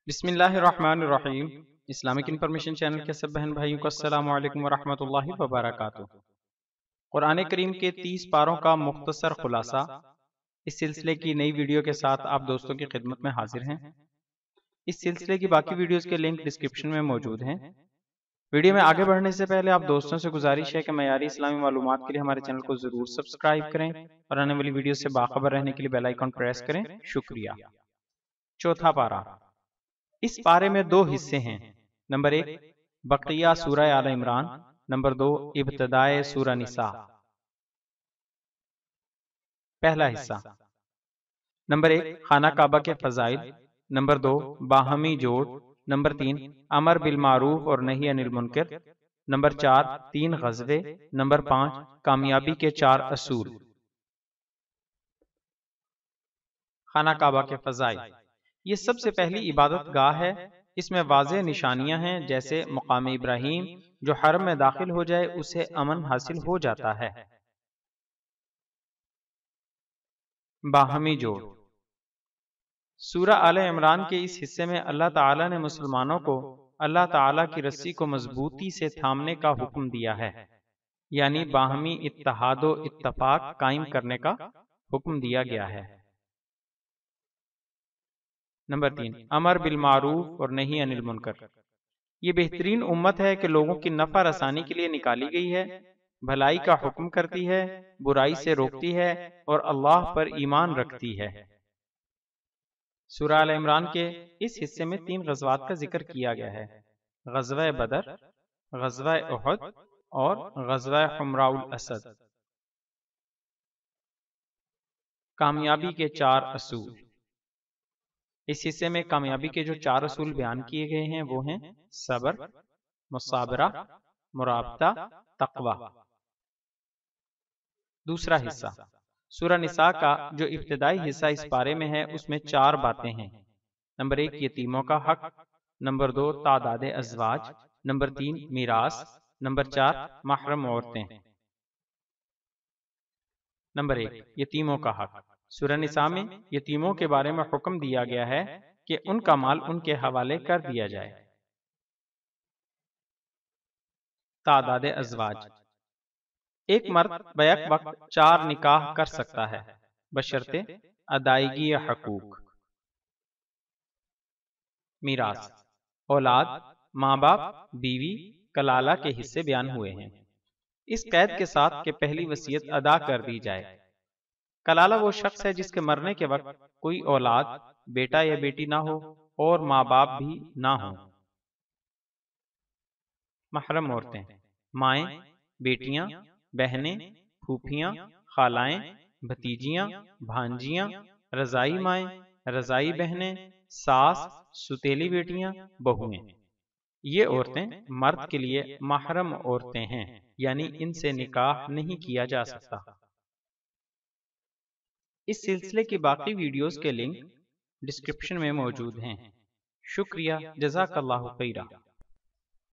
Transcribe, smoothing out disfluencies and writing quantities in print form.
بسم اللہ الرحمن الرحیم۔ اسلامک انفارمیشن چینل کے سب بہن بھائیوں کو السلام علیکم ورحمۃ اللہ وبرکاتہ۔ قرآن کریم کے 30 پاروں کا مختصر خلاصہ اس سلسلے کی نئی ویڈیو کے ساتھ آپ دوستوں کی خدمت میں حاضر ہیں۔ اس سلسلے کی باقی ویڈیوز کے لنک ڈسکرپشن میں موجود ہیں۔ ویڈیو میں آگے بڑھنے سے پہلے آپ دوستوں سے گزارش ہے کہ معیاری اسلامی معلومات کے لیے ہمارے چینل کو ضرور سبسکرائب کریں اور آنے والی ویڈیو سے باخبر رہنے کے لیے بیل آئیکن پریس کریں۔ شکریہ۔ چوتھا پارہ۔ اس پارے میں دو حصے ہیں۔ نمبر 1 بقیہ سورہ آل عمران، نمبر 2 ابتدائے سورہ نساء۔ پہلا حصہ۔ نمبر 1 خانہ کعبہ کے فضائل، نمبر 2 باہمی جوڑ، نمبر 3 امر بالمعروف اور نہی عن المنکر، نمبر 4 3 غزوے، نمبر 5 کامیابی کے 4 اصول۔ خانہ کعبہ کے فضائل۔ یہ سب سے پہلی عبادت گاہ ہے۔ اس میں واضح نشانیاں ہیں، جیسے مقام ابراہیم، جو حرم میں داخل ہو جائے اسے امن حاصل ہو جاتا ہے۔ باہمی جوڑ۔ سورہ آل عمران کے اس حصے میں اللہ تعالیٰ نے مسلمانوں کو اللہ تعالیٰ کی رسی کو مضبوطی سے تھامنے کا حکم دیا ہے، یعنی باہمی اتحاد و اتفاق قائم کرنے کا حکم دیا گیا ہے۔ نمبر 3 امر بالمعروف اور نہی عن المنکر۔ یہ بہترین امت ہے کہ لوگوں کی نفع رسانی کے لیے نکالی گئی ہے، بھلائی کا حکم کرتی ہے، برائی سے روکتی ہے اور اللہ پر ایمان رکھتی ہے۔ سورہ آل عمران کے اس حصے میں 3 غزوات کا ذکر کیا گیا ہے: غزوہ بدر، غزوہ احد اور غزوہ حمراء الاسد۔ کامیابی کے 4 اصول۔ اس حصے میں کامیابی کے جو 4 اصول بیان کیے گئے ہیں وہ ہیں صبر، مصابرہ، مرابطہ، تقوی۔ دوسرا حصہ۔ سورہ نساء کا جو ابتدائی حصہ اس پارے میں ہے اس میں 4 باتیں ہیں۔ نمبر 1 یتیموں کا حق، نمبر 2 تعداد ازواج، نمبر 3 میراث، نمبر 4 محرم عورتیں۔ نمبر 1 یتیموں کا حق۔ سورہ نساء میں یتیموں کے بارے میں حکم دیا گیا ہے کہ ان کا مال ان کے حوالے کر دیا جائے۔ تعداد ازواج۔ ایک مرد بیک وقت 4 نکاح کر سکتا ہے، بشرطے ادائیگی حقوق۔ میراث۔ اولاد، ماں باپ، بیوی، کلالہ کے حصے بیان ہوئے ہیں، اس قید کے ساتھ کہ پہلی وصیت ادا کر دی جائے۔ کلالہ وہ شخص ہے جس کے مرنے کے وقت کوئی اولاد، بیٹا یا بیٹی نہ ہو اور ماں باپ بھی نہ ہوں۔ محرم عورتیں، مائیں، بیٹیاں، بہنیں، پھوپھیاں، خالائیں، بھتیجیاں، بھانجیاں، رضائی مائیں، رضائی بہنیں، ساس، ستیلی بیٹیاں، بہویں۔ یہ عورتیں مرد کے لیے محرم عورتیں ہیں، یعنی ان سے نکاح نہیں کیا جا سکتا۔ اس سلسلے کی باقی ویڈیوز کے لنک ڈسکرپشن میں موجود ہیں۔ شکریہ، جزاک اللہ خیرہ۔